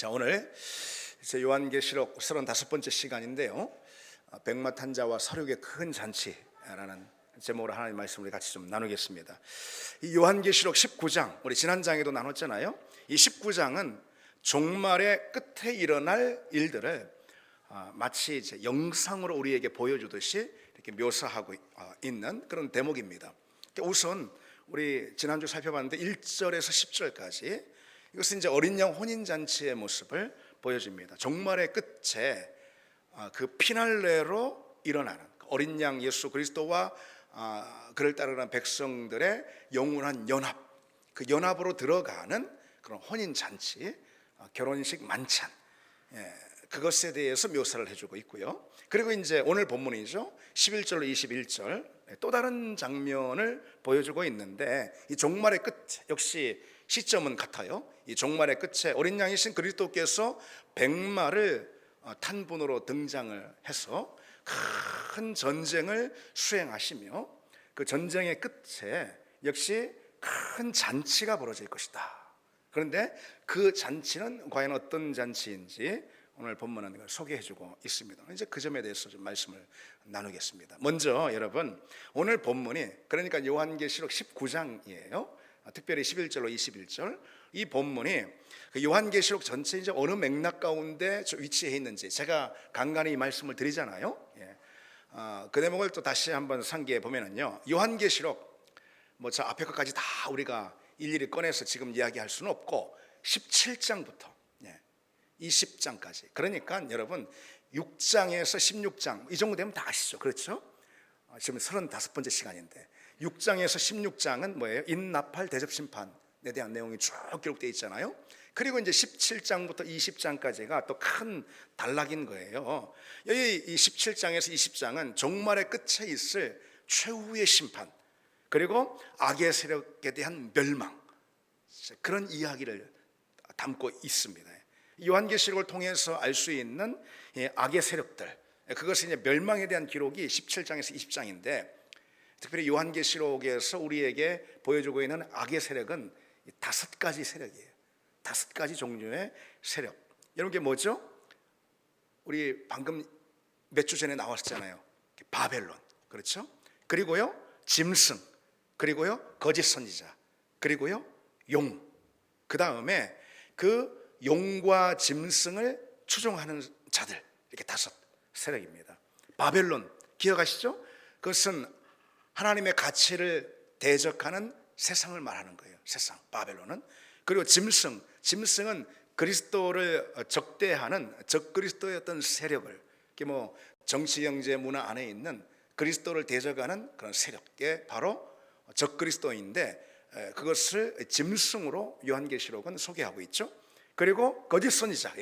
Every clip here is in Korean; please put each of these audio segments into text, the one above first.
자, 오늘 이제 요한계시록 35번째 시간인데요. 백마탄자와 서륙의 큰 잔치라는 제목으로 하나님의 말씀을 같이 좀 나누겠습니다. 이 요한계시록 19장, 우리 지난 장에도 나눴잖아요. 이 19장은 종말의 끝에 일어날 일들을 마치 이제 영상으로 우리에게 보여주듯이 이렇게 묘사하고 있는 그런 대목입니다. 우선 우리 지난주 살펴봤는데 1절에서 10절까지 이것은 이제 어린 양 혼인 잔치의 모습을 보여줍니다. 종말의 끝에 그 피날레로 일어나는 어린 양 예수 그리스도와 그를 따르는 백성들의 영원한 연합, 그 연합으로 들어가는 그런 혼인 잔치, 결혼식 만찬, 그것에 대해서 묘사를 해주고 있고요. 그리고 이제 오늘 본문이죠. 11절로 21절 또 다른 장면을 보여주고 있는데, 이 종말의 끝 역시 시점은 같아요. 이 종말의 끝에 어린 양이신 그리스도께서 백마를 탄 분으로 등장을 해서 큰 전쟁을 수행하시며, 그 전쟁의 끝에 역시 큰 잔치가 벌어질 것이다. 그런데 그 잔치는 과연 어떤 잔치인지 오늘 본문은 이걸 소개해주고 있습니다. 이제 그 점에 대해서 좀 말씀을 나누겠습니다. 먼저 여러분, 오늘 본문이 그러니까 요한계시록 19장이에요. 특별히 11절로 21절 이 본문이 그 요한계시록 전체 이제 어느 맥락 가운데 위치해 있는지 제가 간간히 이 말씀을 드리잖아요. 그 대목을 또 다시 한번 상기해 보면은요, 요한계시록 뭐 저 앞에 것까지 다 우리가 일일이 꺼내서 지금 이야기할 수는 없고 17장부터 20장까지, 그러니까 여러분 6장에서 16장 이 정도 되면 다 아시죠? 그렇죠? 지금 35번째 시간인데 6장에서 16장은 뭐예요? 인나팔 대접심판에 대한 내용이 쭉 기록되어 있잖아요. 그리고 이제 17장부터 20장까지가 또 큰 단락인 거예요. 여기 이 17장에서 20장은 종말의 끝에 있을 최후의 심판, 그리고 악의 세력에 대한 멸망, 그런 이야기를 담고 있습니다. 요한계시록을 통해서 알 수 있는 악의 세력들, 그것이 이제 멸망에 대한 기록이 17장에서 20장인데, 특별히 요한계시록에서 우리에게 보여주고 있는 악의 세력은 5가지 세력이에요. 5가지 종류의 세력. 여러분, 이게 뭐죠? 우리 방금 몇 주 전에 나왔잖아요. 바벨론, 그렇죠? 그리고요 짐승, 그리고요 거짓 선지자, 그리고요 용. 그 다음에 그 용과 짐승을 추종하는 자들, 이렇게 5 세력입니다. 바벨론 기억하시죠? 그것은 하나님의 가치를 대적하는 세상을 말하는 거예요. 세상, 바벨론은. 그리고 짐승은 그리스도를 적대하는 적그리스도의 어떤 세력을, 이게 뭐 정치, 경제, 문화 안에 있는 그리스도를 대적하는 그런 세력이 바로 적그리스도인데, 그것을 짐승으로 요한계시록은 소개하고 있죠. 그리고 거짓 선지자,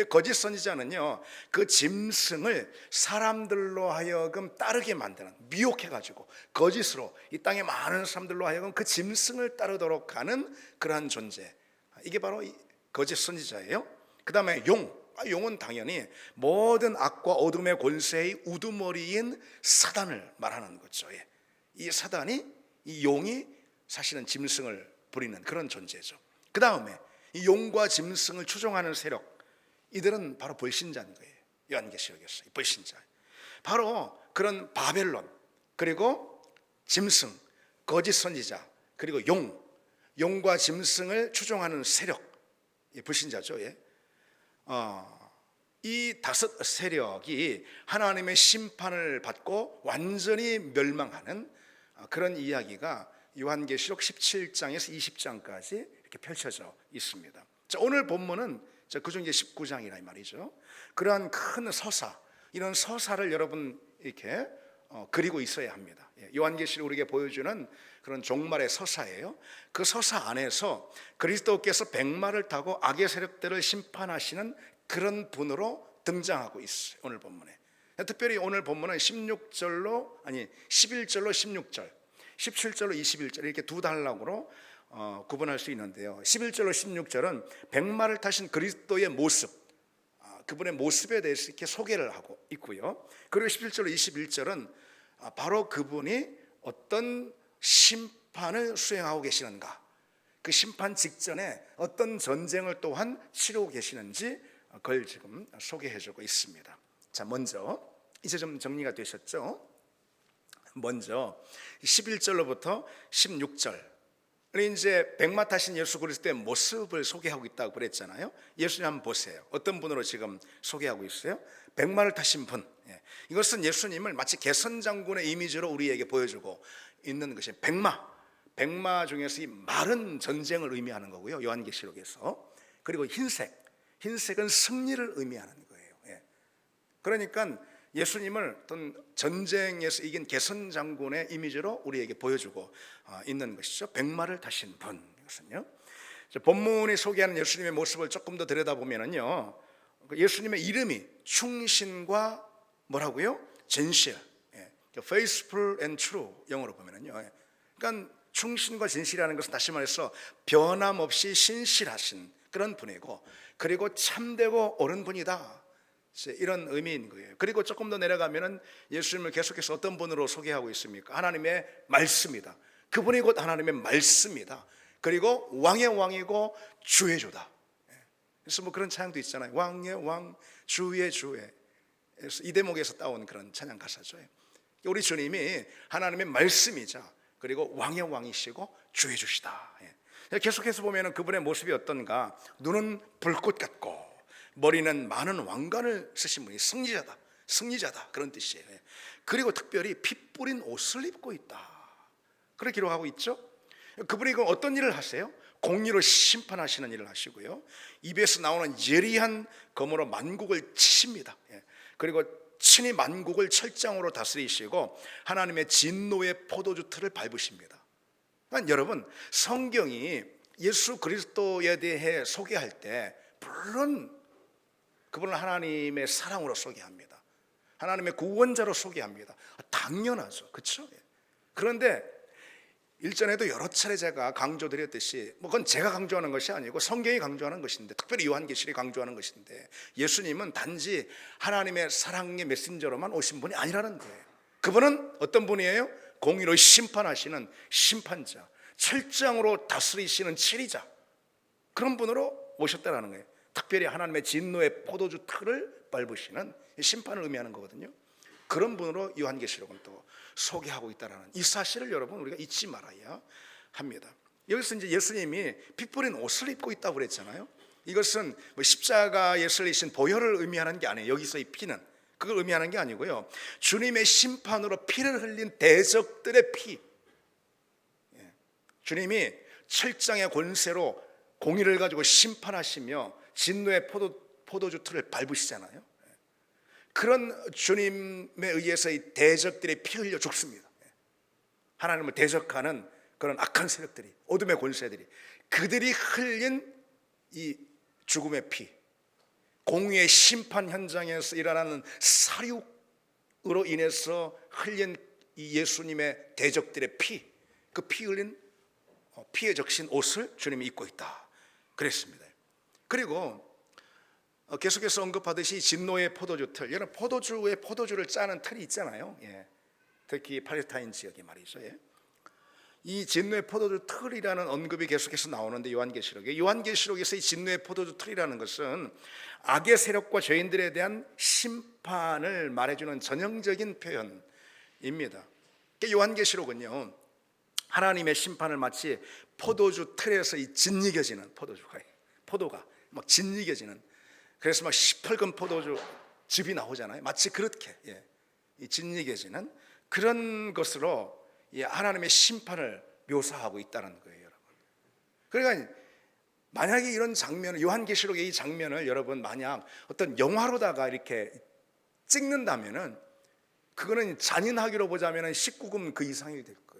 거짓 선지자는요, 그 짐승을 사람들로 하여금 따르게 만드는, 미혹해가지고 거짓으로 이 땅에 많은 사람들로 하여금 그 짐승을 따르도록 하는 그러한 존재, 이게 바로 이 거짓 선지자예요. 그 다음에 용은 당연히 모든 악과 어둠의 권세의 우두머리인 사단을 말하는 거죠. 이 사단이, 이 용이 사실은 짐승을 부리는 그런 존재죠. 그 다음에 이 용과 짐승을 추종하는 세력, 이들은 바로 불신자인 거예요. 요한계시록에서 불신자, 바로 그런 바벨론, 그리고 짐승, 거짓 선지자, 그리고 용과 짐승을 추종하는 세력, 불신자죠. 이 5 세력이 하나님의 심판을 받고 완전히 멸망하는 그런 이야기가 요한계시록 17장에서 20장까지 이렇게 펼쳐져 있습니다. 자, 오늘 본문은 그중 이제 19장이라 말이죠. 그러한 큰 서사, 이런 서사를 여러분 이렇게 그리고 있어야 합니다. 요한계시록 우리에게 보여주는 그런 종말의 서사예요. 그 서사 안에서 그리스도께서 백마를 타고 악의 세력들을 심판하시는 그런 분으로 등장하고 있어요. 오늘 본문에. 특별히 오늘 본문은 11절로 16절, 17절로 21절 이렇게 2단락으로 구분할 수 있는데요. 11절로 16절은 백마를 타신 그리스도의 모습, 그분의 모습에 대해서 이렇게 소개를 하고 있고요. 그리고 17절로 21절은 바로 그분이 어떤 심판을 수행하고 계시는가, 그 심판 직전에 어떤 전쟁을 또한 치르고 계시는지 그걸 지금 소개해주고 있습니다. 자, 먼저 이제 좀 정리가 되셨죠? 먼저 11절로부터 16절 이제 백마 타신 예수 그리스도의 모습을 소개하고 있다고 그랬잖아요. 예수님 한번 보세요. 어떤 분으로 지금 소개하고 있어요? 백마를 타신 분. 이것은 예수님을 마치 개선장군의 이미지로 우리에게 보여주고 있는 것이 백마 중에서 이 마른 전쟁을 의미하는 거고요, 요한계시록에서. 그리고 흰색은 승리를 의미하는 거예요. 그러니까 예수님을 어떤 전쟁에서 이긴 개선장군의 이미지로 우리에게 보여주고 있는 것이죠. 백마를 타신 분. 이것은요, 본문이 소개하는 예수님의 모습을 조금 더 들여다보면요, 예수님의 이름이 충신과 뭐라고요? 진실, faithful and true, 영어로 보면은요. 그러니까 충신과 진실이라는 것은 다시 말해서 변함없이 신실하신 그런 분이고, 그리고 참되고 옳은 분이다, 이런 의미인 거예요. 그리고 조금 더 내려가면은 예수님을 계속해서 어떤 분으로 소개하고 있습니까? 하나님의 말씀이다. 그분이 곧 하나님의 말씀이다. 그리고 왕의 왕이고 주의 주다. 그래서 뭐 그런 찬양도 있잖아요. 왕의 왕, 주의 주의. 그래서 이 대목에서 따온 그런 찬양 가사죠. 우리 주님이 하나님의 말씀이자 그리고 왕의 왕이시고 주의 주시다. 계속해서 보면은 그분의 모습이 어떤가? 눈은 불꽃 같고 머리는 많은 왕관을 쓰신 분이 승리자다 그런 뜻이에요. 그리고 특별히 피 뿌린 옷을 입고 있다, 그렇게 기록하고 있죠. 그분이 그럼 어떤 일을 하세요? 공의로 심판하시는 일을 하시고요, 입에서 나오는 예리한 검으로 만국을 치십니다. 그리고 친히 만국을 철장으로 다스리시고 하나님의 진노의 포도주 틀을 밟으십니다. 그러니까 여러분, 성경이 예수 그리스도에 대해 소개할 때 물론 그분을 하나님의 사랑으로 소개합니다. 하나님의 구원자로 소개합니다. 당연하죠, 그렇죠? 그런데 일전에도 여러 차례 제가 강조드렸듯이, 그건 제가 강조하는 것이 아니고 성경이 강조하는 것인데, 특별히 요한계시록이 강조하는 것인데, 예수님은 단지 하나님의 사랑의 메신저로만 오신 분이 아니라는 거예요. 그분은 어떤 분이에요? 공의로 심판하시는 심판자, 철장으로 다스리시는 치리자, 그런 분으로 오셨다는 거예요. 특별히 하나님의 진노의 포도주 틀을 밟으시는 심판을 의미하는 거거든요. 그런 분으로 요한계시록은 또 소개하고 있다는 이 사실을 여러분 우리가 잊지 말아야 합니다. 여기서 이제 예수님이 피 뿌린 옷을 입고 있다고 그랬잖아요. 이것은 뭐 십자가에 설리신 보혈을 의미하는 게 아니에요. 여기서 이 피는 그걸 의미하는 게 아니고요, 주님의 심판으로 피를 흘린 대적들의 피. 주님이 철장의 권세로 공의를 가지고 심판하시며 진노의 포도주 틀을 밟으시잖아요. 그런 주님에 의해서 이 대적들이 피 흘려 죽습니다. 하나님을 대적하는 그런 악한 세력들이, 어둠의 권세들이, 그들이 흘린 이 죽음의 피, 공의의 심판 현장에서 일어나는 사륙으로 인해서 흘린 이 예수님의 대적들의 피, 그 피 흘린 피에 적신 옷을 주님이 입고 있다 그랬습니다. 그리고 계속해서 언급하듯이 진노의 포도주 틀, 여러분 포도주를 짜는 틀이 있잖아요. 특히 팔레스타인 지역에 말이죠. 이 진노의 포도주 틀이라는 언급이 계속해서 나오는데, 요한계시록에서 이 진노의 포도주 틀이라는 것은 악의 세력과 죄인들에 대한 심판을 말해주는 전형적인 표현입니다. 요한계시록은요, 하나님의 심판을 마치 포도주 틀에서 이 짓이겨지는 포도가 막 짓이겨지는, 그래서 막 시뻘건 포도주 즙이 나오잖아요. 마치 그렇게 이 짓이겨지는 그런 것으로 하나님의 심판을 묘사하고 있다는 거예요, 여러분. 그러니까 만약에 이런 장면을, 요한계시록의 이 장면을 여러분 만약 어떤 영화로다가 이렇게 찍는다면은 그거는 잔인하기로 보자면은 19금 그 이상이 될 거예요.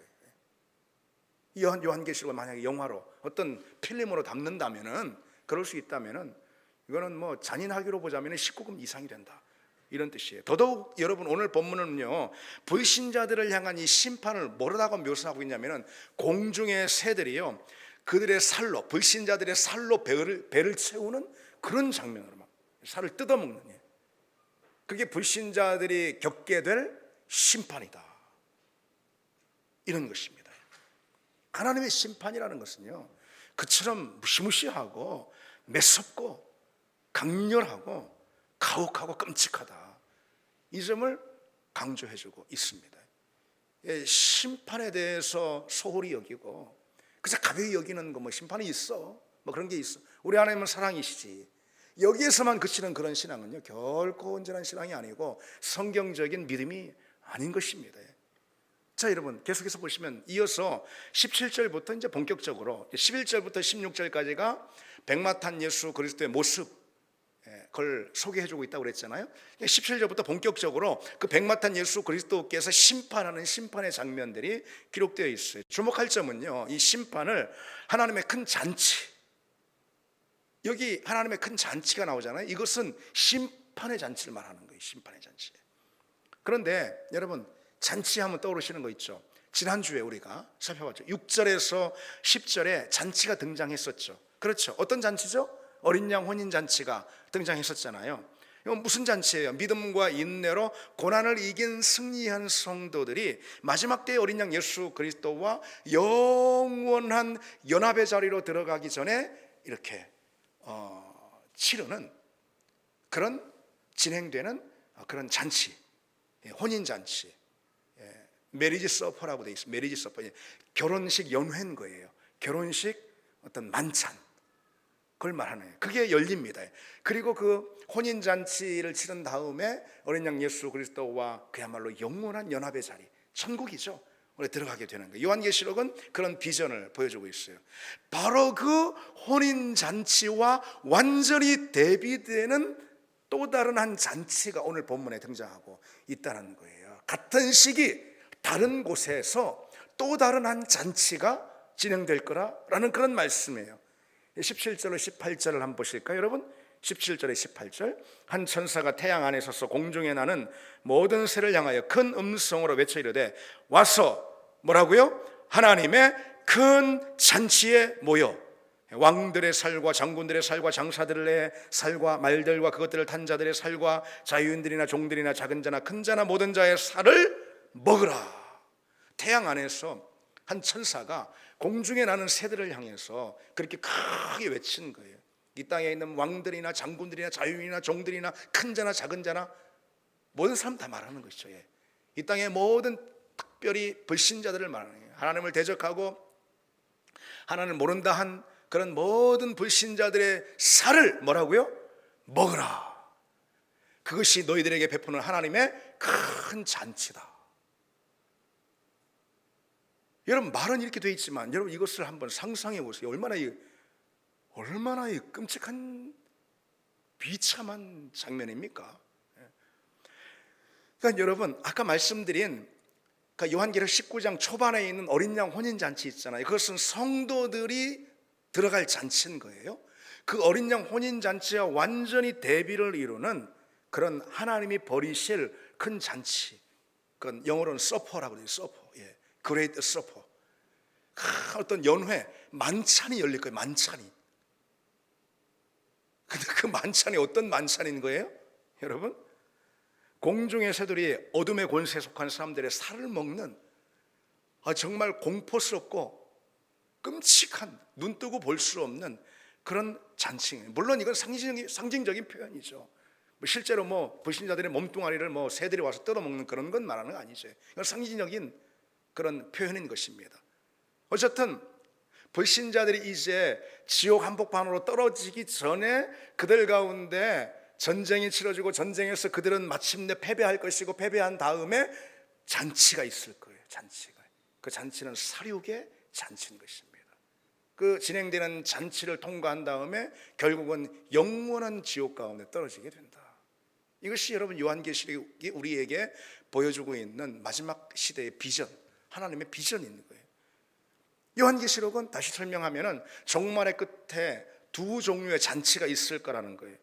요한계시록을 만약에 영화로 어떤 필름으로 담는다면은, 그럴 수 있다면은 이거는 뭐 잔인하기로 보자면은 19금 이상이 된다, 이런 뜻이에요. 더더욱 여러분, 오늘 본문은요, 불신자들을 향한 이 심판을 뭐라고 묘사하고 있냐면은 공중의 새들이요, 그들의 살로, 불신자들의 살로 배를 채우는 그런 장면으로 막 살을 뜯어먹는, 그게 불신자들이 겪게 될 심판이다, 이런 것입니다. 하나님의 심판이라는 것은요, 그처럼 무시무시하고 매섭고 강렬하고 가혹하고 끔찍하다, 이 점을 강조해주고 있습니다. 심판에 대해서 소홀히 여기고 그저 가벼이 여기는 거, 뭐 심판이 있어, 뭐 그런 게 있어, 우리 하나님은 사랑이시지, 여기에서만 그치는 그런 신앙은요 결코 온전한 신앙이 아니고 성경적인 믿음이 아닌 것입니다. 자, 여러분 계속해서 보시면 이어서 17절부터 이제 본격적으로 11절부터 16절까지가 백마탄 예수 그리스도의 모습, 그걸 소개해주고 있다고 그랬잖아요. 17절부터 본격적으로 그 백마탄 예수 그리스도께서 심판하는 심판의 장면들이 기록되어 있어요. 주목할 점은요, 이 심판을 하나님의 큰 잔치, 여기 하나님의 큰 잔치가 나오잖아요. 이것은 심판의 잔치를 말하는 거예요. 심판의 잔치. 그런데 여러분, 잔치하면 떠오르시는 거 있죠. 지난주에 우리가 살펴봤죠. 6절에서 10절에 잔치가 등장했었죠. 그렇죠. 어떤 잔치죠? 어린 양 혼인 잔치가 등장했었잖아요. 이건 무슨 잔치예요? 믿음과 인내로 고난을 이긴 승리한 성도들이 마지막 때의 어린 양 예수 그리스도와 영원한 연합의 자리로 들어가기 전에 이렇게 치르는, 그런 진행되는 그런 잔치, 혼인 잔치, 메리지 서퍼라고 되어 있습니다. 메리지 서퍼, 결혼식 연회인 거예요. 결혼식 어떤 만찬, 그걸 말하는 거예요. 그게 열립니다. 그리고 그 혼인 잔치를 치른 다음에 어린 양 예수 그리스도와 그야말로 영원한 연합의 자리, 천국이죠, 들어가게 되는 거예요. 요한계시록은 그런 비전을 보여주고 있어요. 바로 그 혼인 잔치와 완전히 대비되는 또 다른 한 잔치가 오늘 본문에 등장하고 있다는 거예요. 같은 시기 다른 곳에서 또 다른 한 잔치가 진행될 거라는 그런 말씀이에요. 17절로 18절을 한번 보실까요, 여러분? 17절에 18절, 한 천사가 태양 안에 서서 공중에 나는 모든 새를 향하여 큰 음성으로 외쳐 이르되 와서 뭐라고요? 하나님의 큰 잔치에 모여 왕들의 살과 장군들의 살과 장사들의 살과 말들과 그것들을 탄 자들의 살과 자유인들이나 종들이나 작은 자나 큰 자나 모든 자의 살을 먹으라. 태양 안에서 한 천사가 공중에 나는 새들을 향해서 그렇게 크게 외친 거예요. 이 땅에 있는 왕들이나 장군들이나 자유인이나 종들이나 큰 자나 작은 자나 모든 사람 다 말하는 것이죠. 이 땅의 모든 특별히 불신자들을 말하는 거예요. 하나님을 대적하고 하나님을 모른다 한 그런 모든 불신자들의 살을 뭐라고요? 먹으라. 그것이 너희들에게 베푸는 하나님의 큰 잔치다. 여러분, 말은 이렇게 되어 있지만 여러분 이것을 한번 상상해 보세요. 얼마나 이 끔찍한 비참한 장면입니까? 그러니까 여러분, 아까 말씀드린 요한계시록 19장 초반에 있는 어린 양 혼인 잔치 있잖아요. 그것은 성도들이 들어갈 잔치인 거예요. 그 어린 양 혼인 잔치와 완전히 대비를 이루는 그런 하나님이 버리실 큰 잔치, 그건 영어로는 서퍼라고 해요. 서퍼, 그레이트 서퍼. 어떤 연회, 만찬이 열릴 거예요. 만찬이. 근데 그 만찬이 어떤 만찬인 거예요? 여러분, 공중의 새들이 어둠의 권세에 속한 사람들의 살을 먹는 정말 공포스럽고 끔찍한, 눈 뜨고 볼 수 없는 그런 잔치예요. 물론 이건 상징적인 표현이죠. 실제로 불신자들의 몸뚱아리를 새들이 와서 뜯어먹는 그런 건 말하는 거 아니죠. 이건 상징적인 그런 표현인 것입니다. 어쨌든 불신자들이 이제 지옥 한복판으로 떨어지기 전에 그들 가운데 전쟁이 치러지고 전쟁에서 그들은 마침내 패배할 것이고 패배한 다음에 잔치가 있을 거예요. 잔치가. 그 잔치는 사륙의 잔치인 것입니다. 그 진행되는 잔치를 통과한 다음에 결국은 영원한 지옥 가운데 떨어지게 된다. 이것이 여러분 요한계시록이 우리에게 보여주고 있는 마지막 시대의 비전, 하나님의 비전이 있는 거예요. 요한계시록은 다시 설명하면은 종말의 끝에 두 종류의 잔치가 있을 거라는 거예요.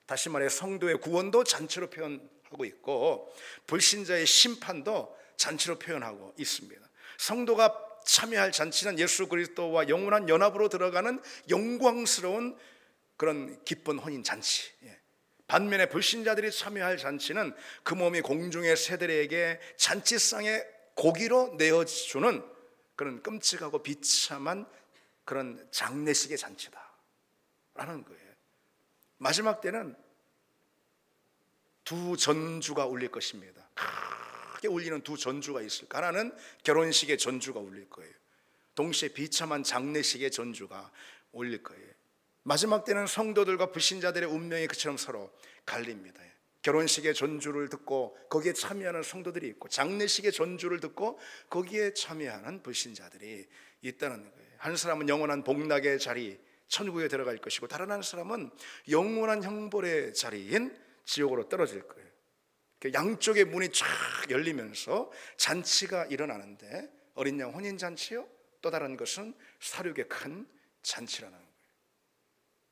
다시 말해 성도의 구원도 잔치로 표현하고 있고 불신자의 심판도 잔치로 표현하고 있습니다. 성도가 참여할 잔치는 예수 그리스도와 영원한 연합으로 들어가는 영광스러운 그런 기쁜 혼인 잔치. 반면에 불신자들이 참여할 잔치는 그 몸이 공중의 새들에게 잔치상의 고기로 내어주는 그런 끔찍하고 비참한 그런 장례식의 잔치다라는 거예요. 마지막 때는 두 전주가 울릴 것입니다. 크게 울리는 두 전주가 있을까? 하나는 결혼식의 전주가 울릴 거예요. 동시에 비참한 장례식의 전주가 울릴 거예요. 마지막 때는 성도들과 불신자들의 운명이 그처럼 서로 갈립니다. 결혼식의 전주를 듣고 거기에 참여하는 성도들이 있고, 장례식의 전주를 듣고 거기에 참여하는 불신자들이 있다는 거예요. 한 사람은 영원한 복락의 자리 천국에 들어갈 것이고, 다른 한 사람은 영원한 형벌의 자리인 지옥으로 떨어질 거예요. 양쪽의 문이 쫙 열리면서 잔치가 일어나는데, 어린 양 혼인 잔치요, 또 다른 것은 사륙의 큰 잔치라는 거예요.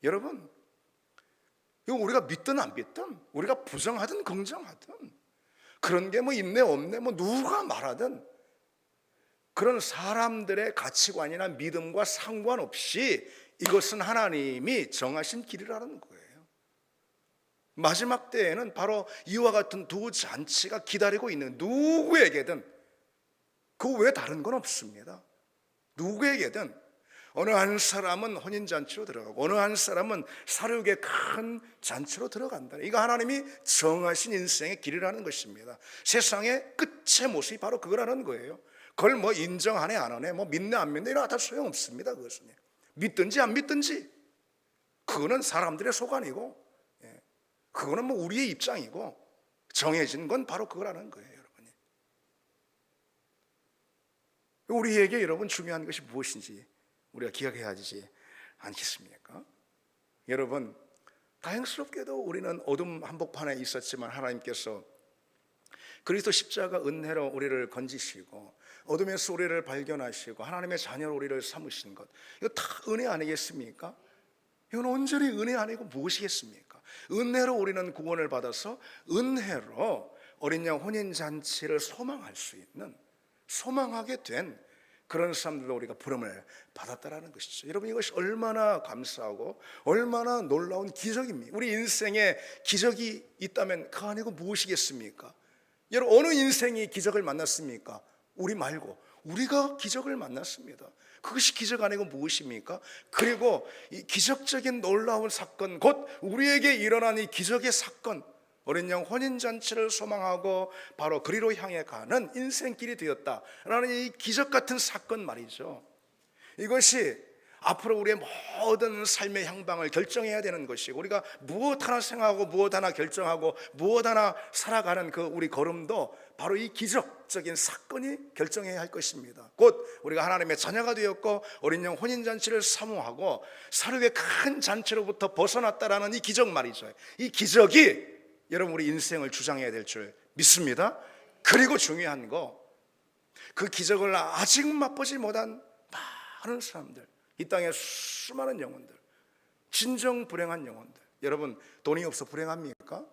여러분, 이거 우리가 믿든 안 믿든, 우리가 부정하든 긍정하든, 그런 게 뭐 있네 없네 뭐 누가 말하든, 그런 사람들의 가치관이나 믿음과 상관없이 이것은 하나님이 정하신 길이라는 거예요. 마지막 때에는 바로 이와 같은 두 잔치가 기다리고 있는 누구에게든, 그 외에 다른 건 없습니다. 누구에게든 어느 한 사람은 혼인잔치로 들어가고 어느 한 사람은 사륙의 큰 잔치로 들어간다. 이거 하나님이 정하신 인생의 길이라는 것입니다. 세상의 끝의 모습이 바로 그거라는 거예요. 그걸 뭐 인정하네 안 하네, 뭐 믿네 안 믿네, 이런 다 소용없습니다. 그것은 믿든지 안 믿든지 그거는 사람들의 소관이고, 그거는 뭐 우리의 입장이고, 정해진 건 바로 그거라는 거예요. 여러분이, 우리에게 여러분 중요한 것이 무엇인지 우리가 기억해야 하지 않겠습니까? 여러분, 다행스럽게도 우리는 어둠 한복판에 있었지만 하나님께서 그리스도 십자가 은혜로 우리를 건지시고 어둠에서 우리를 발견하시고 하나님의 자녀로 우리를 삼으신 것, 이거 다 은혜 아니겠습니까? 이건 온전히 은혜 아니고 무엇이겠습니까? 은혜로 우리는 구원을 받아서 은혜로 어린 양 혼인잔치를 소망할 수 있는, 소망하게 된 그런 사람들로 우리가 부름을 받았다라는 것이죠. 여러분, 이것이 얼마나 감사하고 얼마나 놀라운 기적입니까? 우리 인생에 기적이 있다면 그 아니고 무엇이겠습니까? 여러분, 어느 인생이 기적을 만났습니까? 우리 말고 우리가 기적을 만났습니다. 그것이 기적 아니고 무엇입니까? 그리고 이 기적적인 놀라운 사건, 곧 우리에게 일어난 이 기적의 사건, 어린 양 혼인잔치를 소망하고 바로 그리로 향해 가는 인생길이 되었다라는 이 기적 같은 사건 말이죠. 이것이 앞으로 우리의 모든 삶의 향방을 결정해야 되는 것이고, 우리가 무엇 하나 생각하고 무엇 하나 결정하고 무엇 하나 살아가는 그 우리 걸음도 바로 이 기적적인 사건이 결정해야 할 것입니다. 곧 우리가 하나님의 자녀가 되었고 어린 양 혼인잔치를 사모하고 사륙의 큰 잔치로부터 벗어났다라는 이 기적 말이죠. 이 기적이 여러분 우리 인생을 주장해야 될 줄 믿습니다. 그리고 중요한 거, 그 기적을 아직 맛보지 못한 많은 사람들, 이 땅의 수많은 영혼들, 진정 불행한 영혼들. 여러분, 돈이 없어 불행합니까?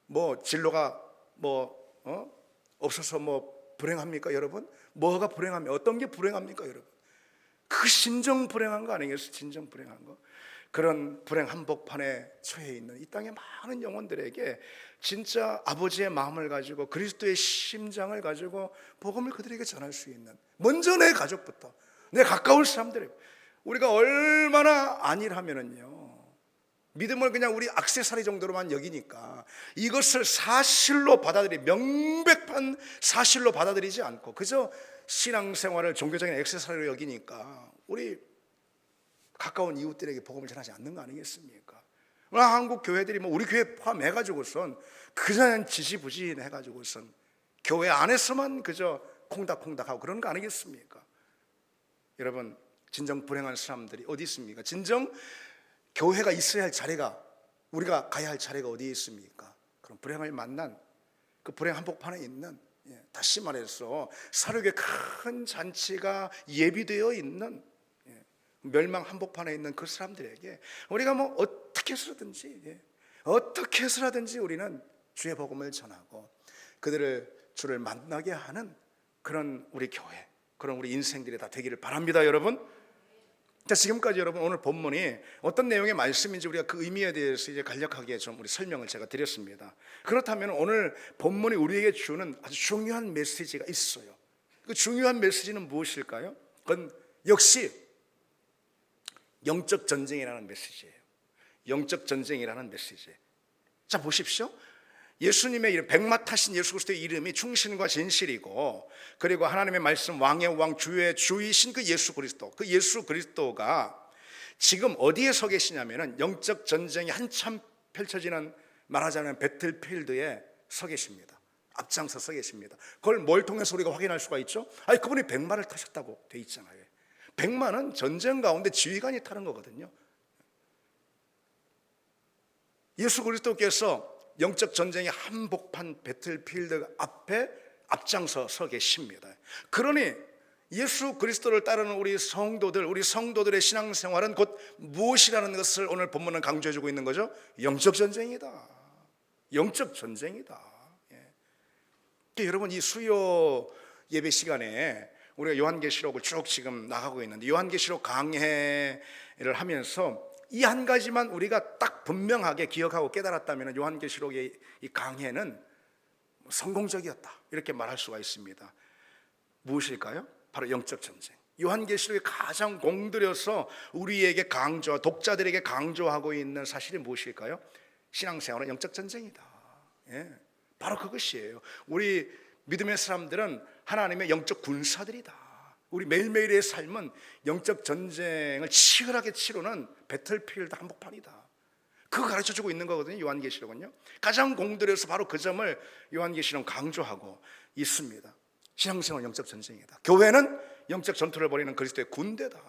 뭐 진로가 없어서 뭐 불행합니까? 여러분, 뭐가 불행합니까? 어떤 게 불행합니까? 여러분, 그 진정 불행한 거 아니겠어요? 진정 불행한 거. 그런 불행 한복판에 처해 있는 이 땅의 많은 영혼들에게 진짜 아버지의 마음을 가지고 그리스도의 심장을 가지고 복음을 그들에게 전할 수 있는, 먼저 내 가족부터, 내 가까운 사람들, 우리가 얼마나 안일하면은요, 믿음을 그냥 우리 액세서리 정도로만 여기니까 이것을 사실로 명백한 사실로 받아들이지 않고 그저 신앙생활을 종교적인 액세서리로 여기니까 우리 가까운 이웃들에게 복음을 전하지 않는 거 아니겠습니까? 한국 교회들이 뭐 우리 교회 포함해가지고선 그냥 지지부진해가지고선 교회 안에서만 그저 콩닥콩닥하고 그런 거 아니겠습니까? 여러분, 진정 불행한 사람들이 어디 있습니까? 진정 교회가 있어야 할 자리가, 우리가 가야 할 자리가 어디에 있습니까? 그런 불행을 만난 그 불행 한복판에 있는, 다시 말해서 사륙의 큰 잔치가 예비되어 있는 멸망 한복판에 있는 그 사람들에게 우리가 뭐 어떻게 해서라든지 우리는 주의 복음을 전하고 그들을 주를 만나게 하는 그런 우리 교회, 그런 우리 인생들이 다 되기를 바랍니다. 여러분, 자, 지금까지 여러분 오늘 본문이 어떤 내용의 말씀인지 우리가 그 의미에 대해서 이제 간략하게 좀 우리 설명을 제가 드렸습니다. 그렇다면 오늘 본문이 우리에게 주는 아주 중요한 메시지가 있어요. 그 중요한 메시지는 무엇일까요? 그건 역시 영적 전쟁이라는 메시지예요. 영적 전쟁이라는 메시지. 자, 보십시오. 예수님의 이름, 백마타신 예수 그리스도의 이름이 충신과 진실이고, 그리고 하나님의 말씀 왕의 왕 주의 주이신 그 예수 그리스도, 그 예수 그리스도가 지금 어디에 서 계시냐면은 영적 전쟁이 한참 펼쳐지는, 말하자면 배틀필드에 서 계십니다. 앞장서 서 계십니다. 그걸 뭘 통해서 우리가 확인할 수가 있죠? 아니, 그분이 백마를 타셨다고 돼 있잖아요. 백마는 전쟁 가운데 지휘관이 타는 거거든요. 예수 그리스도께서 영적 전쟁의 한복판 배틀필드 앞에 앞장서 서 계십니다. 그러니 예수 그리스도를 따르는 우리 성도들의 신앙생활은 곧 무엇이라는 것을 오늘 본문은 강조해주고 있는 거죠? 영적 전쟁이다. 영적 전쟁이다. 예. 여러분, 이 수요 예배 시간에 우리가 요한계시록을 쭉 지금 나가고 있는데, 요한계시록 강해를 하면서 이 한 가지만 우리가 딱 분명하게 기억하고 깨달았다면 요한계시록의 이 강해는 성공적이었다, 이렇게 말할 수가 있습니다. 무엇일까요? 바로 영적 전쟁. 요한계시록이 가장 공들여서 우리에게 독자들에게 강조하고 있는 사실이 무엇일까요? 신앙생활은 영적 전쟁이다. 예, 바로 그것이에요. 우리 믿음의 사람들은 하나님의 영적 군사들이다. 우리 매일매일의 삶은 영적 전쟁을 치열하게 치르는 배틀필드 한복판이다. 그거 가르쳐주고 있는 거거든요. 요한계시록은요. 가장 공들여서 바로 그 점을 요한계시록은 강조하고 있습니다. 신앙생활은 영적 전쟁이다. 교회는 영적 전투를 벌이는 그리스도의 군대다.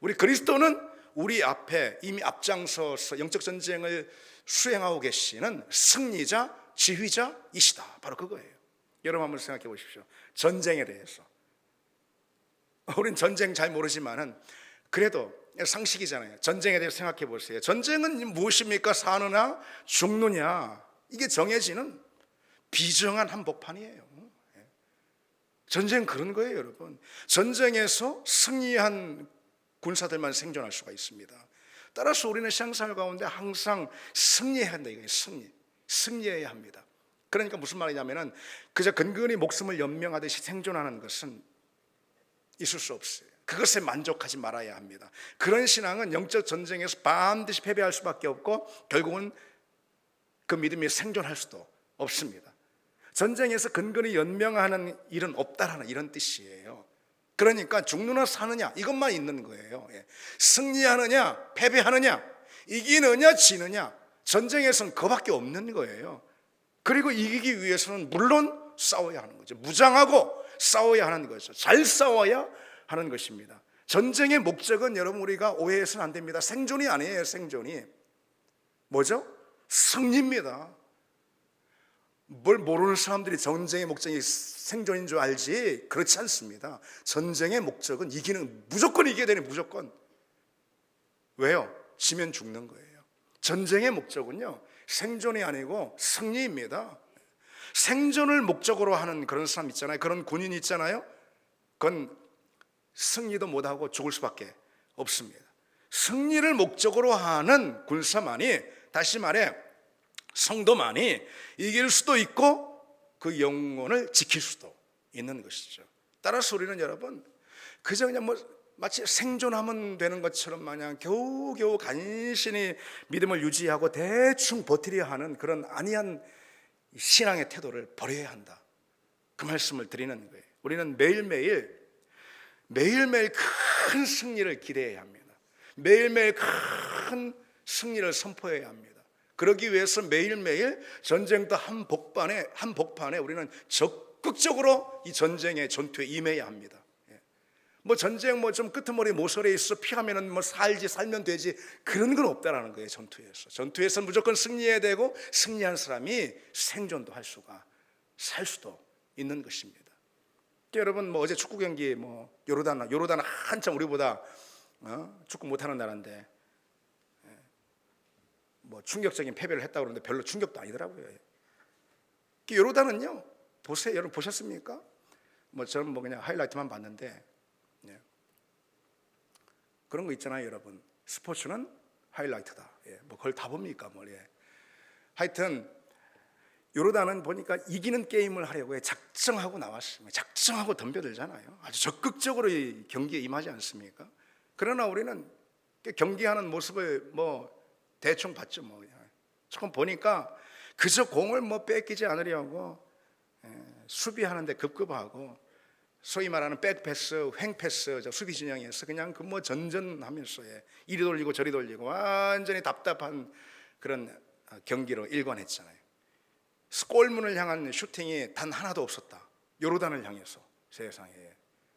우리 그리스도는 우리 앞에 이미 앞장서서 영적 전쟁을 수행하고 계시는 승리자, 지휘자이시다. 바로 그거예요. 여러분 한번 생각해 보십시오. 전쟁에 대해서. 우린 전쟁 잘 모르지만은 그래도 상식이잖아요. 전쟁에 대해서 생각해 보세요. 전쟁은 무엇입니까? 사느냐 죽느냐, 이게 정해지는 비정한 한복판이에요. 전쟁은 그런 거예요, 여러분. 전쟁에서 승리한 군사들만 생존할 수가 있습니다. 따라서 우리는 신앙생활 가운데 항상 승리해야 한다, 이거예요. 승리해야 합니다. 그러니까 무슨 말이냐면은 그저 근근히 목숨을 연명하듯이 생존하는 것은 있을 수 없어요. 그것에 만족하지 말아야 합니다. 그런 신앙은 영적 전쟁에서 반드시 패배할 수밖에 없고, 결국은 그 믿음이 생존할 수도 없습니다. 전쟁에서 근근히 연명하는 일은 없다라는 이런 뜻이에요. 그러니까 죽느냐 사느냐 이것만 있는 거예요. 승리하느냐 패배하느냐, 이기느냐 지느냐, 전쟁에서는 그밖에 없는 거예요. 그리고 이기기 위해서는 물론 싸워야 하는 거죠. 무장하고 싸워야 하는 거죠. 잘 싸워야 하는 것입니다. 전쟁의 목적은 여러분 우리가 오해해서는 안 됩니다. 생존이 아니에요. 생존이 뭐죠? 승리입니다. 뭘 모르는 사람들이 전쟁의 목적이 생존인 줄 알지, 그렇지 않습니다. 전쟁의 목적은 무조건 이겨야 되는, 무조건. 왜요? 지면 죽는 거예요. 전쟁의 목적은요 생존이 아니고 승리입니다. 생존을 목적으로 하는 그런 사람 있잖아요. 그런 군인 있잖아요. 그건 승리도 못하고 죽을 수밖에 없습니다. 승리를 목적으로 하는 군사만이, 다시 말해 성도만이 이길 수도 있고 그 영혼을 지킬 수도 있는 것이죠. 따라서 우리는 여러분 그저 그냥 마치 생존하면 되는 것처럼 마냥 겨우겨우 간신히 믿음을 유지하고 대충 버티려 하는 그런 아니한 신앙의 태도를 버려야 한다, 그 말씀을 드리는 거예요. 우리는 매일매일 큰 승리를 기대해야 합니다. 매일매일 큰 승리를 선포해야 합니다. 그러기 위해서 매일매일 전쟁터 한복판에 우리는 적극적으로 이 전쟁의 전투에 임해야 합니다. 전쟁 좀 끄트머리 모서리에 있어 피하면은 살면 되지, 그런 건 없다라는 거예요. 전투에서 무조건 승리해야 되고, 승리한 사람이 생존도 살 수도 있는 것입니다. 여러분 어제 축구 경기 요르단 한참 우리보다 축구 못하는 나라인데 충격적인 패배를 했다고 그러는데 별로 충격도 아니더라고요. 요르단은요, 보세요. 여러분 보셨습니까? 저는 그냥 하이라이트만 봤는데, 그런 거 있잖아요, 여러분. 스포츠는 하이라이트다. 그걸 다 봅니까? 하여튼 요르단은 보니까 이기는 게임을 하려고 작정하고 나왔습니다. 작정하고 덤벼들잖아요. 아주 적극적으로 이 경기에 임하지 않습니까? 그러나 우리는 경기하는 모습을 뭐 대충 봤죠. 뭐 조금 보니까 그저 공을 뭐 뺏기지 않으려고 수비하는데 급급하고, 소위 말하는 백패스, 횡패스, 수비 진영에서 그냥 그 뭐 전전하면서 이리 돌리고 저리 돌리고 완전히 답답한 그런 경기로 일관했잖아요. 골문을 향한 슈팅이 단 하나도 없었다. 요르단을 향해서. 세상에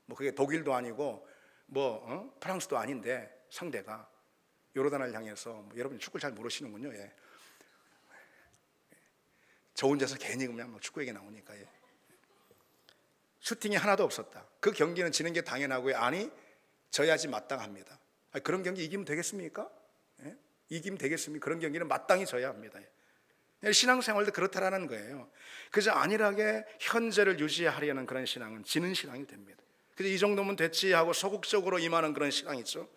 뭐 그게 독일도 아니고 뭐 프랑스도 아닌데 상대가 요르단을 향해서, 뭐 여러분 축구를 잘 모르시는군요. 저 혼자서 괜히 그냥 뭐 축구 얘기 나오니까. 슈팅이 하나도 없었다. 그 경기는 지는 게 당연하고요. 아니, 져야지 마땅합니다. 그런 경기 이기면 되겠습니까? 이기면 되겠습니까? 그런 경기는 마땅히 져야 합니다. 신앙생활도 그렇다라는 거예요. 그저 안일하게 현재를 유지하려는 그런 신앙은 지는 신앙이 됩니다. 그래서 이 정도면 됐지 하고 소극적으로 임하는 그런 신앙이 있죠.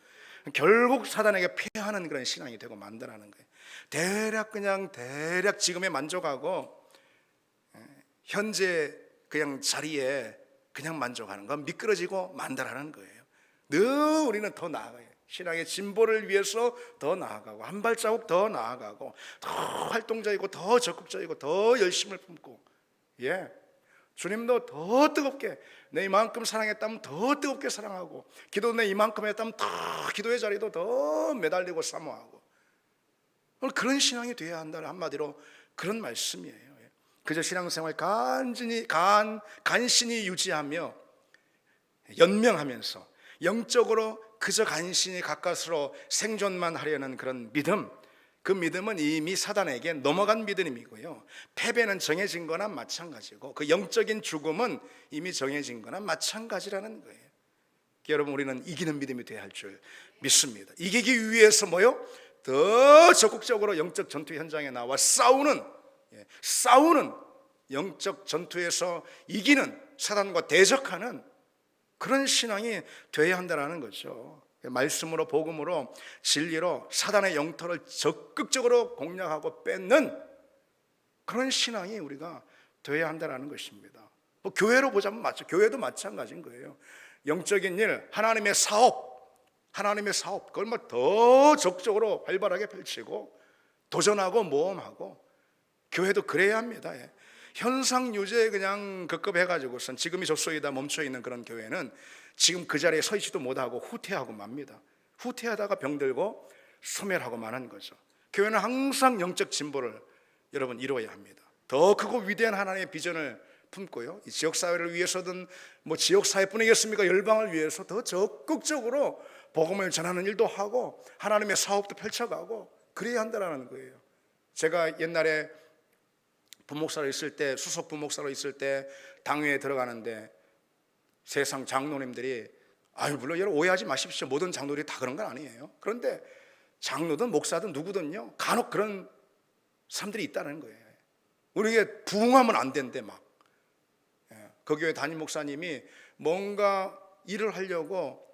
결국 사단에게 패하는 그런 신앙이 되고 만다라는 거예요. 대략 지금에 만족하고 현재 그냥 자리에 그냥 만족하는 건 미끄러지고 만다라는 거예요. 늘 우리는 더 나아가요. 신앙의 진보를 위해서 더 나아가고, 한 발자국 더 나아가고, 더 활동적이고 더 적극적이고 더 열심을 품고, 주님도 더 뜨겁게, 내 이만큼 사랑했다면 더 뜨겁게 사랑하고, 기도 내 이만큼 했다면 더 기도의 자리도 더 매달리고 사모하고, 그런 신앙이 되어야 한다는, 한마디로 그런 말씀이에요. 그저 신앙생활 간신히 유지하며 연명하면서 영적으로 그저 간신히 가까스로 생존만 하려는 그런 믿음, 그 믿음은 이미 사단에게 넘어간 믿음이고요, 패배는 정해진 거나 마찬가지고, 그 영적인 죽음은 이미 정해진 거나 마찬가지라는 거예요. 여러분, 우리는 이기는 믿음이 되어야 할 줄 믿습니다. 이기기 위해서 뭐요? 더 적극적으로 영적 전투 현장에 나와 싸우는 영적 전투에서 이기는, 사단과 대적하는 그런 신앙이 되어야 한다는 거죠. 말씀으로, 복음으로, 진리로 사단의 영토를 적극적으로 공략하고 뺏는 그런 신앙이 우리가 되어야 한다는 것입니다. 뭐 교회로 보자면 맞죠. 교회도 마찬가지인 거예요. 영적인 일, 하나님의 사업, 그걸 뭐 더 적극적으로 활발하게 펼치고 도전하고 모험하고, 교회도 그래야 합니다. 현상 유지에 그냥 급급해가지고선 지금이 적소이다 멈춰있는 그런 교회는 지금 그 자리에 서 있지도 못하고 후퇴하고 맙니다. 후퇴하다가 병들고 소멸하고 마는 거죠. 교회는 항상 영적 진보를 여러분 이루어야 합니다. 더 크고 위대한 하나님의 비전을 품고요, 이 지역사회를 위해서든 뭐 지역사회뿐이겠습니까? 열방을 위해서 더 적극적으로 복음을 전하는 일도 하고 하나님의 사업도 펼쳐가고 그래야 한다는 거예요. 제가 옛날에 부목사로 있을 때, 수석 부목사로 있을 때 당회에 들어가는데 세상 장로님들이, 물론 여러분 오해하지 마십시오. 모든 장로들이 다 그런 건 아니에요. 그런데 장로든 목사든 누구든요, 간혹 그런 사람들이 있다는 거예요. 우리에게 부흥하면 안 된대 막. 그 교회 담임 목사님이 뭔가 일을 하려고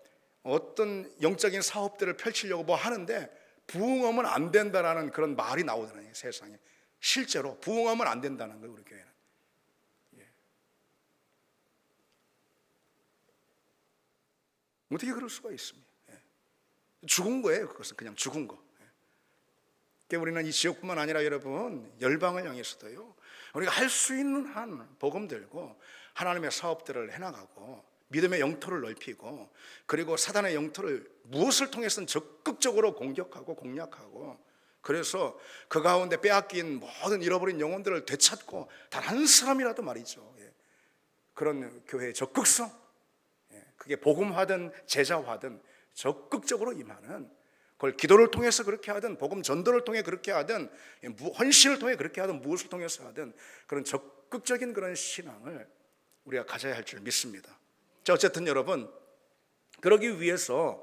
어떤 영적인 사업들을 펼치려고 뭐 하는데 부흥하면 안 된다라는 그런 말이 나오더라고요, 세상에. 실제로 부흥하면 안 된다는 거예요, 우리 교회는. 어떻게 그럴 수가 있습니까? 죽은 거예요. 그것은 그냥 죽은 거. 그러니까 우리는 이 지역뿐만 아니라 여러분 열방을 향해서도요, 우리가 할 수 있는 한 복음 들고 하나님의 사업들을 해나가고 믿음의 영토를 넓히고, 그리고 사단의 영토를 무엇을 통해서는 적극적으로 공격하고 공략하고, 그래서 그 가운데 빼앗긴 모든 잃어버린 영혼들을 되찾고 단 한 사람이라도 말이죠, 그런 교회의 적극성, 그게 복음화든 제자화든 적극적으로 임하는, 그걸 기도를 통해서 그렇게 하든 복음 전도를 통해 그렇게 하든 헌신을 통해 그렇게 하든 무엇을 통해서 하든 그런 적극적인 그런 신앙을 우리가 가져야 할 줄 믿습니다. 자, 어쨌든 여러분, 그러기 위해서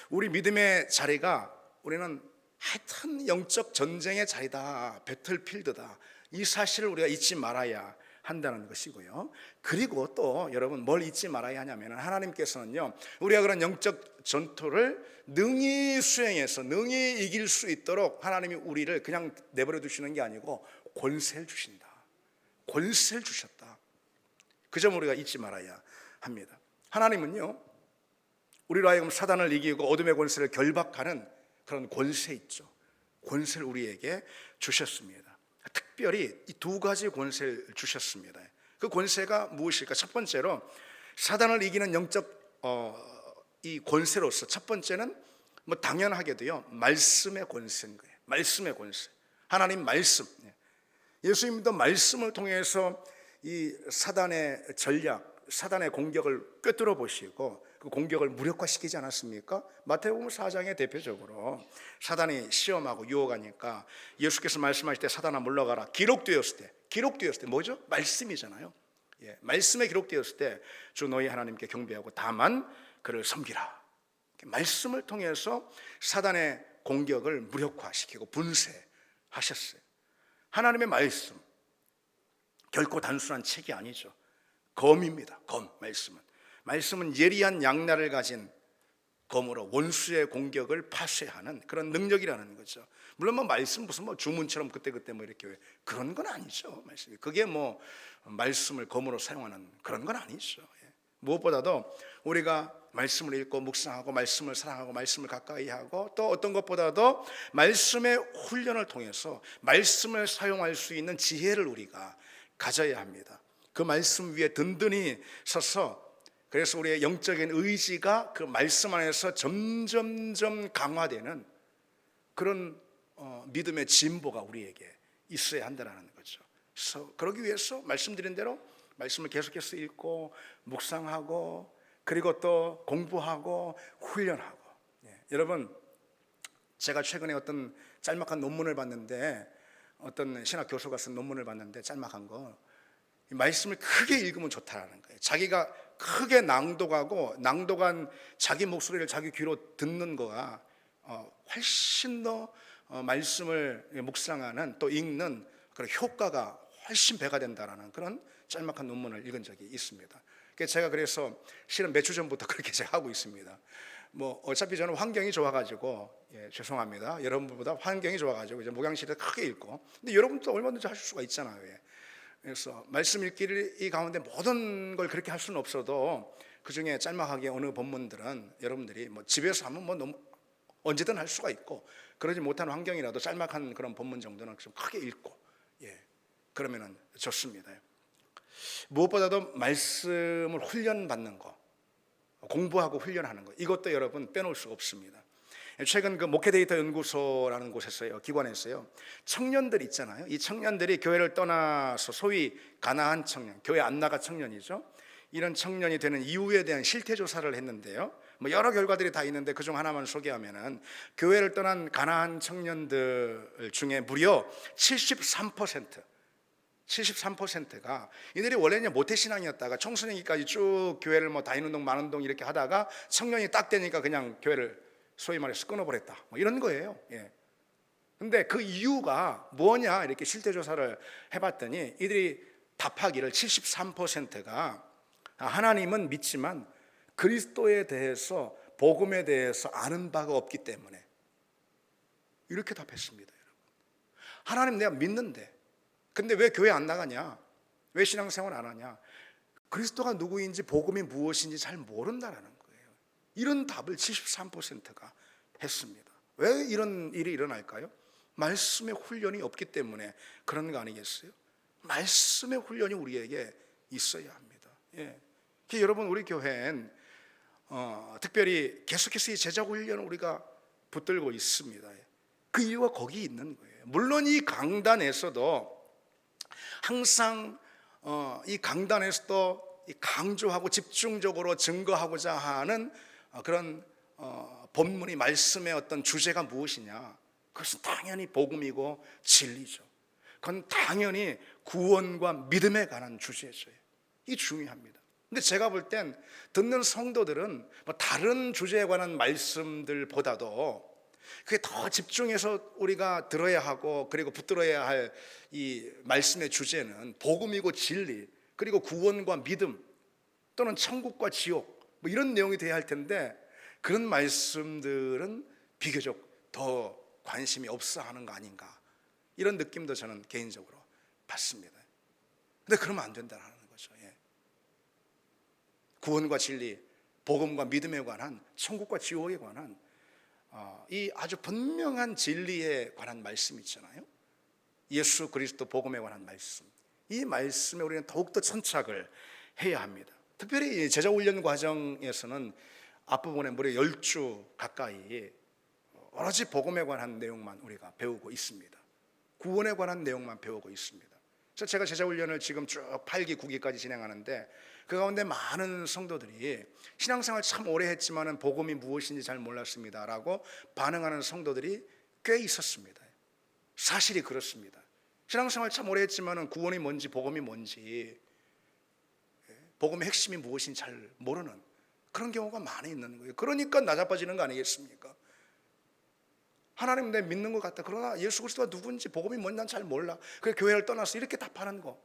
우리 믿음의 자리가, 우리는 하여튼 영적 전쟁의 자리다, 배틀필드다, 이 사실을 우리가 잊지 말아야 한다는 것이고요. 그리고 또 여러분 뭘 잊지 말아야 하냐면, 하나님께서는요, 우리가 그런 영적 전투를 능히 수행해서 능히 이길 수 있도록 하나님이 우리를 그냥 내버려 두시는 게 아니고 권세를 주신다. 권세를 주셨다. 그 점을 우리가 잊지 말아야 합니다. 하나님은요, 우리로 하여금 사단을 이기고 어둠의 권세를 결박하는 그런 권세 있죠. 권세를 우리에게 주셨습니다. 특별히 이 두 가지 권세를 주셨습니다. 그 권세가 무엇일까? 첫 번째로 사단을 이기는 영적 이 권세로서 첫 번째는 뭐 당연하게도요, 말씀의 권세인 거예요. 말씀의 권세. 하나님 말씀. 예수님도 말씀을 통해서 이 사단의 전략, 사단의 공격을 꿰뚫어 보시고 그 공격을 무력화시키지 않았습니까? 마태복음 4장에 대표적으로 사단이 시험하고 유혹하니까 예수께서 말씀하실 때 사단아 물러가라. 기록되었을 때 뭐죠? 말씀이잖아요. 예, 말씀에 기록되었을 때 주 너희 하나님께 경배하고 다만 그를 섬기라. 말씀을 통해서 사단의 공격을 무력화시키고 분쇄하셨어요. 하나님의 말씀 결코 단순한 책이 아니죠. 검입니다. 검. 말씀은 예리한 양날을 가진 검으로 원수의 공격을 파쇄하는 그런 능력이라는 거죠. 물론 뭐 말씀 무슨 뭐 주문처럼 그때 뭐 이렇게 그런 건 아니죠. 말씀이 그게 뭐 말씀을 검으로 사용하는 그런 건 아니죠. 무엇보다도 우리가 말씀을 읽고 묵상하고 말씀을 사랑하고 말씀을 가까이 하고 또 어떤 것보다도 말씀의 훈련을 통해서 말씀을 사용할 수 있는 지혜를 우리가 가져야 합니다. 그 말씀 위에 든든히 서서 그래서 우리의 영적인 의지가 그 말씀 안에서 점점점 강화되는 그런 믿음의 진보가 우리에게 있어야 한다는 거죠. 그래서 그러기 위해서 말씀드린 대로 말씀을 계속해서 읽고 묵상하고 그리고 또 공부하고 훈련하고. 여러분, 제가 최근에 어떤 짤막한 논문을 봤는데 어떤 신학 교수가 쓴 논문을 봤는데 짤막한 거, 이 말씀을 크게 읽으면 좋다라는 거예요. 자기가 크게 낭독한 자기 목소리를 자기 귀로 듣는 거가 훨씬 더 말씀을 묵상하는 또 읽는 그런 효과가 훨씬 배가 된다라는 그런 짤막한 논문을 읽은 적이 있습니다. 제가 그래서 실은 몇 주 전부터 그렇게 제가 하고 있습니다. 뭐 어차피 저는 환경이 좋아가지고 죄송합니다. 여러분보다 환경이 좋아가지고 이제 목양실에 크게 읽고, 근데 여러분도 얼마든지 하실 수가 있잖아요. 그래서 말씀 읽기를 이 가운데 모든 걸 그렇게 할 수는 없어도 그 중에 짤막하게 어느 본문들은 여러분들이 뭐 집에서 하면 뭐 너무 언제든 할 수가 있고, 그러지 못한 환경이라도 짤막한 그런 본문 정도는 좀 크게 읽고 그러면은 좋습니다. 무엇보다도 말씀을 훈련받는 거, 공부하고 훈련하는 거, 이것도 여러분 빼놓을 수가 없습니다. 최근 그 목회데이터 연구소라는 곳에서요, 기관에서요, 청년들 있잖아요. 이 청년들이 교회를 떠나서 소위 가나안 청년, 교회 안 나가 청년이죠. 이런 청년이 되는 이유에 대한 실태 조사를 했는데요. 뭐 여러 결과들이 다 있는데 그중 하나만 소개하면은 교회를 떠난 가나안 청년들 중에 무려 73%가 이들이 원래는 모태신앙이었다가 청소년기까지 쭉 교회를 뭐 다인운동 만운동 이렇게 하다가 청년이 딱 되니까 그냥 교회를 소위 말해서 끊어버렸다, 뭐 이런 거예요. 근데 그 이유가 뭐냐 이렇게 실태조사를 해봤더니 이들이 답하기를 73%가 하나님은 믿지만 그리스도에 대해서, 복음에 대해서 아는 바가 없기 때문에, 이렇게 답했습니다. 여러분, 하나님 내가 믿는데 근데 왜 교회 안 나가냐, 왜 신앙생활 안 하냐, 그리스도가 누구인지 복음이 무엇인지 잘 모른다라는 거예요. 이런 답을 73%가 했습니다. 왜 이런 일이 일어날까요? 말씀의 훈련이 없기 때문에 그런 거 아니겠어요? 말씀의 훈련이 우리에게 있어야 합니다. 여러분, 우리 교회는 특별히 계속해서 이 제자 훈련을 우리가 붙들고 있습니다. 그 이유가 거기 있는 거예요. 물론 이 강단에서도 항상 이 강단에서도 강조하고 집중적으로 증거하고자 하는 그런 본문이, 말씀의 어떤 주제가 무엇이냐, 그것은 당연히 복음이고 진리죠. 그건 당연히 구원과 믿음에 관한 주제죠. 이게 중요합니다. 근데 제가 볼 땐 듣는 성도들은 뭐 다른 주제에 관한 말씀들보다도 그게 더 집중해서 우리가 들어야 하고 그리고 붙들어야 할 이 말씀의 주제는 복음이고 진리, 그리고 구원과 믿음 또는 천국과 지옥, 뭐 이런 내용이 돼야 할 텐데 그런 말씀들은 비교적 더 관심이 없어 하는 거 아닌가, 이런 느낌도 저는 개인적으로 받습니다. 근데 그러면 안 된다는 거죠. 구원과 진리, 복음과 믿음에 관한, 천국과 지옥에 관한 이 아주 분명한 진리에 관한 말씀 있잖아요. 예수 그리스도 복음에 관한 말씀. 이 말씀에 우리는 더욱더 천착을 해야 합니다. 특별히 제자훈련 과정에서는 앞부분에 무려 10주 가까이 오로지 복음에 관한 내용만 우리가 배우고 있습니다. 구원에 관한 내용만 배우고 있습니다. 그래서 제가 제자훈련을 지금 쭉 8기, 9기까지 진행하는데 그 가운데 많은 성도들이 신앙생활 참 오래 했지만은 복음이 무엇인지 잘 몰랐습니다 라고 반응하는 성도들이 꽤 있었습니다. 사실이 그렇습니다. 신앙생활 참 오래 했지만은 구원이 뭔지 복음이 뭔지, 복음의 핵심이 무엇인지 잘 모르는 그런 경우가 많이 있는 거예요. 그러니까 나자빠지는 거 아니겠습니까? 하나님 내 믿는 것 같다. 그러나 예수 그리스도가 누군지 복음이 뭔지 난 잘 몰라. 그래서 교회를 떠나서 이렇게 답하는 거,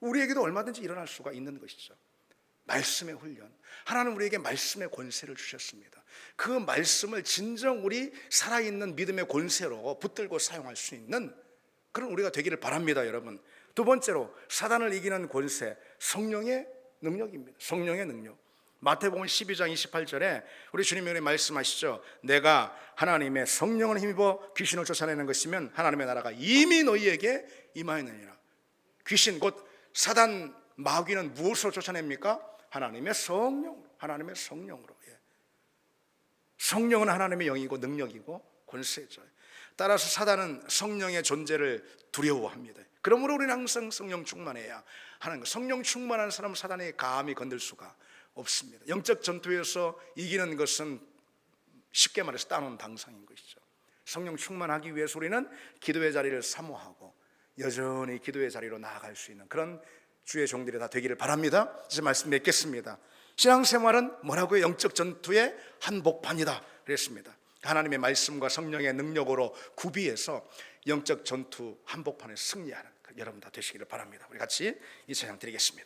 우리에게도 얼마든지 일어날 수가 있는 것이죠. 말씀의 훈련. 하나님 우리에게 말씀의 권세를 주셨습니다. 그 말씀을 진정 우리 살아있는 믿음의 권세로 붙들고 사용할 수 있는 그런 우리가 되기를 바랍니다, 여러분. 두 번째로 사단을 이기는 권세, 성령의 능력입니다. 성령의 능력. 마태복음 12장 28절에 우리 주님이 말씀하시죠. 내가 하나님의 성령을 힘입어 귀신을 쫓아내는 것이면 하나님의 나라가 이미 너희에게 임하였느니라. 귀신 곧 사단 마귀는 무엇으로 쫓아냅니까? 하나님의 성령으로. 하나님의 성령으로. 성령은 하나님의 영이고 능력이고 권세죠. 따라서 사단은 성령의 존재를 두려워합니다. 그러므로 우리는 항상 성령 충만해야 하는 것. 성령 충만한 사람은 사단이 감히 건들 수가 없습니다. 영적 전투에서 이기는 것은 쉽게 말해서 따놓은 당상인 것이죠. 성령 충만하기 위해서 우리는 기도의 자리를 사모하고 여전히 기도의 자리로 나아갈 수 있는 그런 주의 종들이 다 되기를 바랍니다. 이제 말씀 맺겠습니다. 신앙생활은 뭐라고요? 영적 전투의 한복판이다 그랬습니다. 하나님의 말씀과 성령의 능력으로 구비해서 영적 전투 한복판에 승리하는 여러분 다 되시기를 바랍니다. 우리 같이 이 찬양 드리겠습니다.